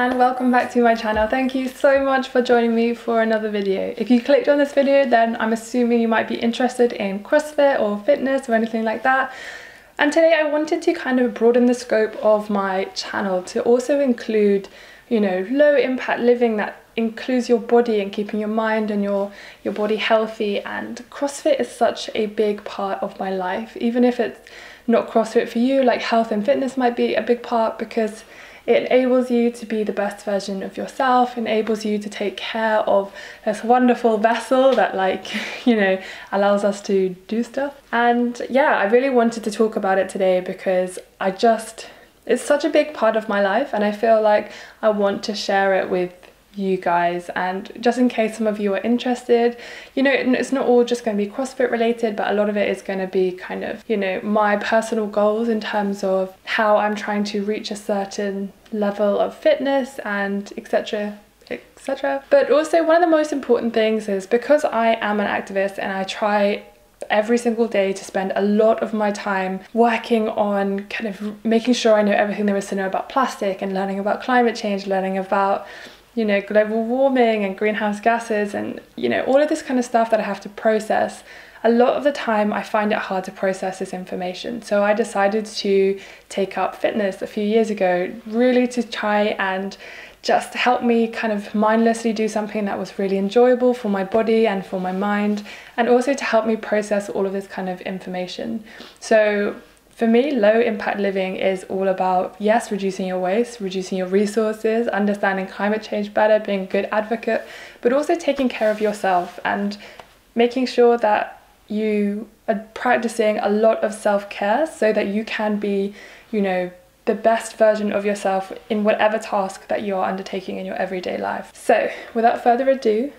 and welcome back to my channel. Thank you so much for joining me for another video. If you clicked on this video, then I'm assuming you might be interested in CrossFit or fitness or anything like that. And today I wanted to kind of broaden the scope of my channel to also include, you know, low impact living that includes your body and keeping your mind and your body healthy. And CrossFit is such a big part of my life. Even if it's not CrossFit for you, like health and fitness might be a big part, because it enables you to be the best version of yourself, enables you to take care of this wonderful vessel that, like, you know, allows us to do stuff. And yeah, I really wanted to talk about it today because it's such a big part of my life, and I feel like I want to share it with you guys. And just in case some of you are interested, you know, it's not all just going to be CrossFit related, but a lot of it is going to be kind of, you know, my personal goals in terms of how I'm trying to reach a certain level of fitness and etc. etc. But also one of the most important things is, because I am an activist and I try every single day to spend a lot of my time working on kind of making sure I know everything there is to know about plastic and learning about climate change, learning about, you know, global warming and greenhouse gases and, you know, all of this kind of stuff that I have to process. A lot of the time I find it hard to process this information. So I decided to take up fitness a few years ago, really to try and just help me kind of mindlessly do something that was really enjoyable for my body and for my mind, and also to help me process all of this kind of information. So for me, low impact living is all about, yes, reducing your waste, reducing your resources, understanding climate change better, being a good advocate, but also taking care of yourself and making sure that you are practicing a lot of self-care so that you can be, you know, the best version of yourself in whatever task that you're undertaking in your everyday life. So without further ado,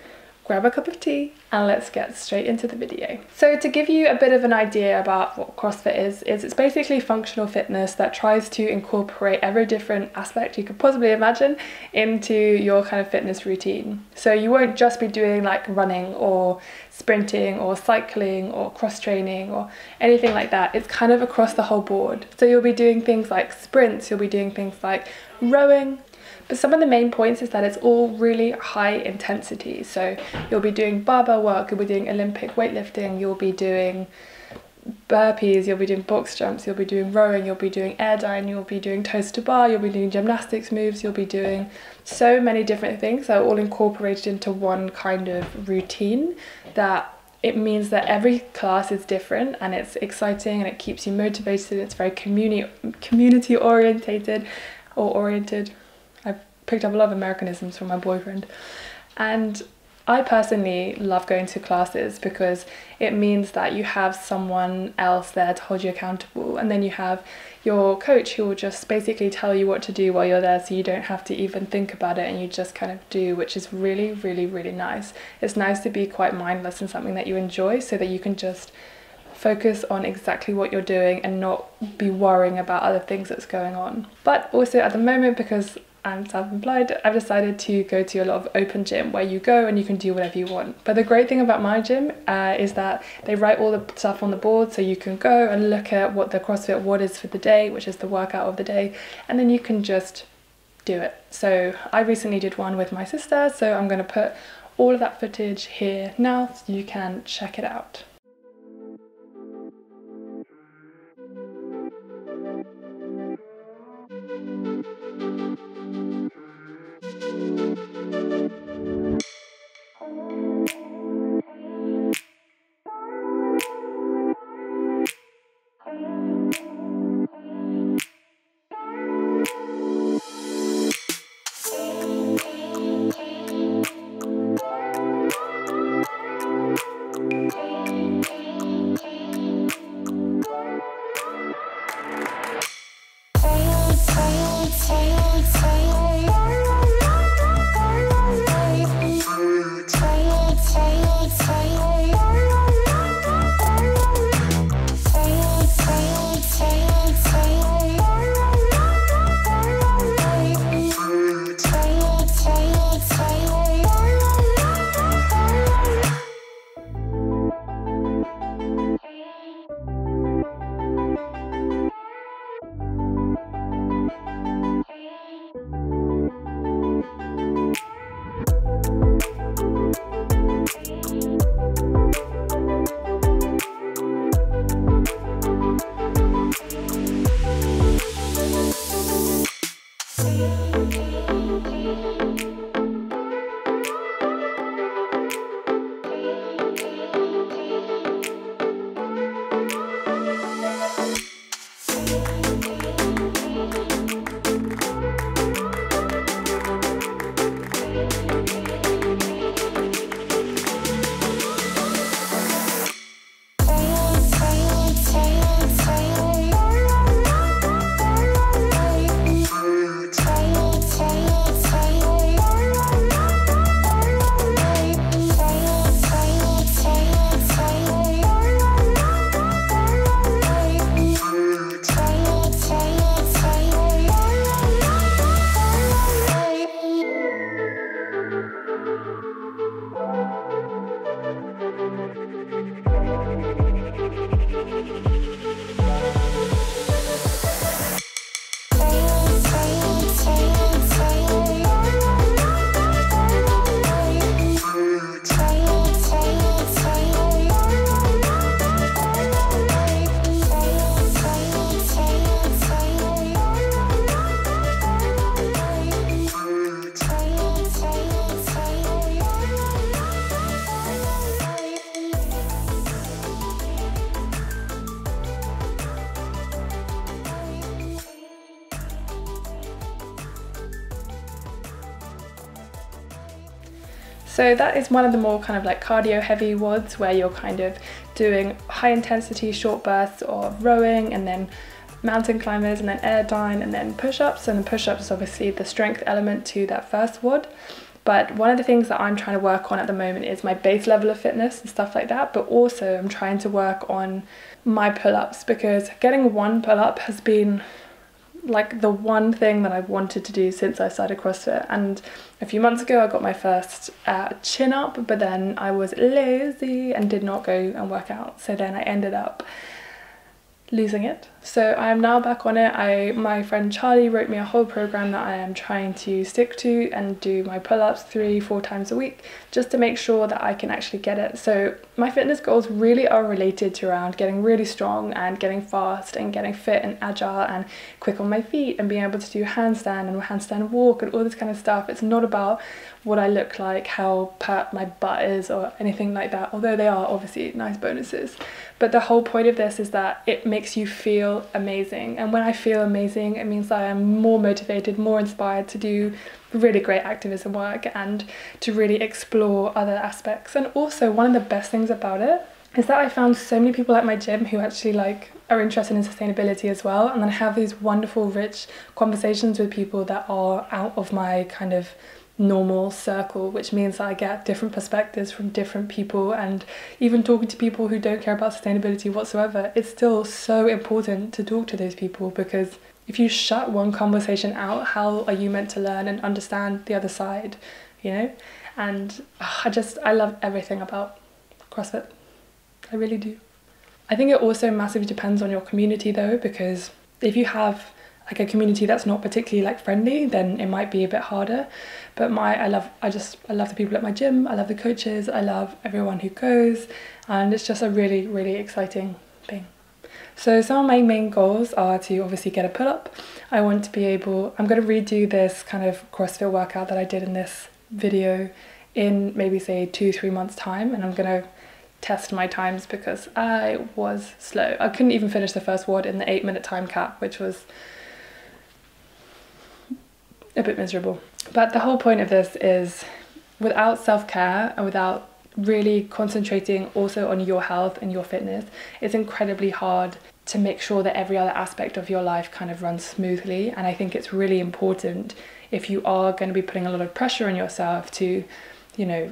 grab a cup of tea and let's get straight into the video. So to give you a bit of an idea about what CrossFit is it's basically functional fitness that tries to incorporate every different aspect you could possibly imagine into your kind of fitness routine. So you won't just be doing like running or sprinting or cycling or cross training or anything like that. It's kind of across the whole board. So you'll be doing things like sprints, you'll be doing things like rowing. But some of the main points is that it's all really high intensity. So you'll be doing barbell work, you'll be doing Olympic weightlifting, you'll be doing burpees, you'll be doing box jumps, you'll be doing rowing, you'll be doing air dine, you'll be doing toes to bar, you'll be doing gymnastics moves, you'll be doing so many different things that are all incorporated into one kind of routine, that it means that every class is different and it's exciting and it keeps you motivated. It's very community oriented. I've picked up a lot of Americanisms from my boyfriend. And I personally love going to classes because it means that you have someone else there to hold you accountable, and then you have your coach who will just basically tell you what to do while you're there, so you don't have to even think about it and you just kind of do, which is really, really, really nice. It's nice to be quite mindless in something that you enjoy so that you can just focus on exactly what you're doing and not be worrying about other things that's going on. But also at the moment, because I'm self-employed, I've decided to go to a lot of open gym where you go and you can do whatever you want. But the great thing about my gym is that they write all the stuff on the board, so you can go and look at what the CrossFit WOD is for the day, which is the workout of the day, and then you can just do it. So I recently did one with my sister, so I'm going to put all of that footage here now so you can check it out. So that is one of the more kind of like cardio heavy WODs, where you're kind of doing high intensity short bursts of rowing, and then mountain climbers, and then air dyne, and then push-ups. And the push-ups is obviously the strength element to that first WOD. But one of the things that I'm trying to work on at the moment is my base level of fitness and stuff like that, but also I'm trying to work on my pull-ups, because getting one pull-up has been like the one thing that I've wanted to do since I started CrossFit. And a few months ago I got my first chin up, but then I was lazy and did not go and work out, so then I ended up losing it. So I am now back on it. My friend Charlie wrote me a whole program that I am trying to stick to and do my pull-ups 3-4 times a week, just to make sure that I can actually get it. So my fitness goals really are related to around getting really strong and getting fast and getting fit and agile and quick on my feet and being able to do handstand and handstand walk and all this kind of stuff. It's not about what I look like, how pert my butt is, or anything like that, although they are obviously nice bonuses. But the whole point of this is that it makes you feel amazing, and when I feel amazing, it means that I am more motivated, more inspired to do really great activism work and to really explore other aspects. And also, one of the best things about it is that I found so many people at my gym who actually like are interested in sustainability as well, and then I have these wonderful rich conversations with people that are out of my kind of normal circle, which means that I get different perspectives from different people. And even talking to people who don't care about sustainability whatsoever, it's still so important to talk to those people, because if you shut one conversation out, how are you meant to learn and understand the other side, you know? And I love everything about CrossFit. I really do. I think it also massively depends on your community though, because if you have like a community that's not particularly like friendly, then it might be a bit harder. But I love the people at my gym, I love the coaches, I love everyone who goes, and it's just a really, really exciting thing. So some of my main goals are to obviously get a pull-up. I'm going to redo this kind of CrossFit workout that I did in this video in maybe say 2-3 months time, and I'm going to test my times because I was slow. I couldn't even finish the first WOD in the 8-minute time cap, which was a bit miserable. But the whole point of this is, without self-care and without really concentrating also on your health and your fitness, it's incredibly hard to make sure that every other aspect of your life kind of runs smoothly. And I think it's really important, if you are going to be putting a lot of pressure on yourself to, you know,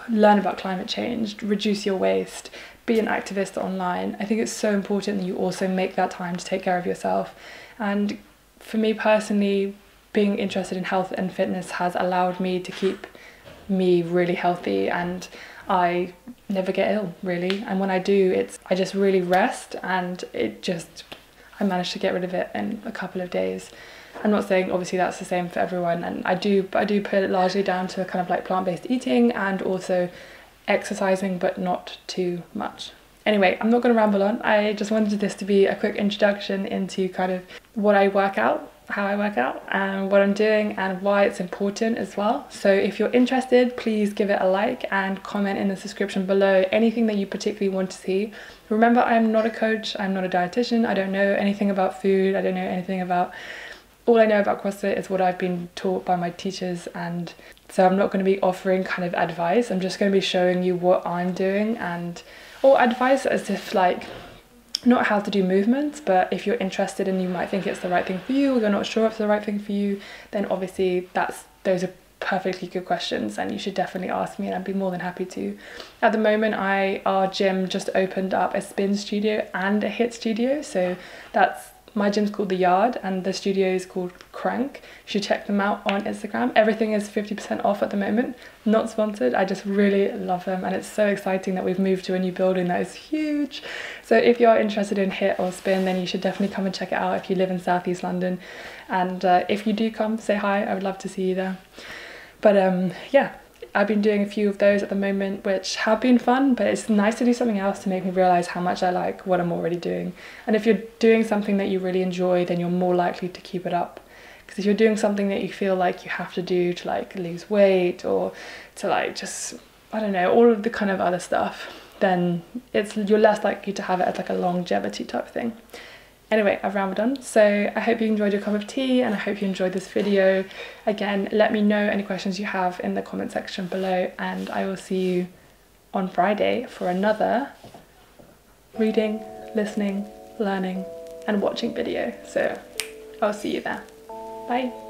learn about climate change, reduce your waste, be an activist online, I think it's so important that you also make that time to take care of yourself. And for me personally, being interested in health and fitness has allowed me to keep me really healthy, and I never get ill really. And when I do, I just really rest, and I managed to get rid of it in a couple of days. I'm not saying obviously that's the same for everyone, and I do put it largely down to kind of like plant-based eating and also exercising, but not too much. Anyway, I'm not going to ramble on. I just wanted this to be a quick introduction into kind of what I work out, how I work out, and what I'm doing, and why it's important as well. So if you're interested, please give it a like and comment in the description below anything that you particularly want to see. Remember, I'm not a coach, I'm not a dietitian, I don't know anything about food, I don't know anything about... All I know about CrossFit is what I've been taught by my teachers, and so I'm not going to be offering kind of advice. I'm just going to be showing you what I'm doing, or advice as if like, not how to do movements, but if you're interested and you might think it's the right thing for you, or you're not sure if it's the right thing for you, then obviously those are perfectly good questions, and you should definitely ask me, and I'd be more than happy to. At the moment, our gym just opened up a spin studio and a HIIT studio, so my gym's called The Yard and the studio is called Crank. You should check them out on Instagram. Everything is 50% off at the moment. Not sponsored, I just really love them, and it's so exciting that we've moved to a new building that is huge. So if you're interested in HIIT or spin, then you should definitely come and check it out if you live in Southeast London. And if you do come, say hi, I would love to see you there. But yeah, I've been doing a few of those at the moment, which have been fun, but it's nice to do something else to make me realise how much I like what I'm already doing. And if you're doing something that you really enjoy, then you're more likely to keep it up. Because if you're doing something that you feel like you have to do to like lose weight, or to like just, I don't know, all of the kind of other stuff, then you're less likely to have it as like a longevity type thing. Anyway, I've rambled on, so I hope you enjoyed your cup of tea and I hope you enjoyed this video. Again, let me know any questions you have in the comment section below, and I will see you on Friday for another reading, listening, learning and watching video. So I'll see you there. Bye.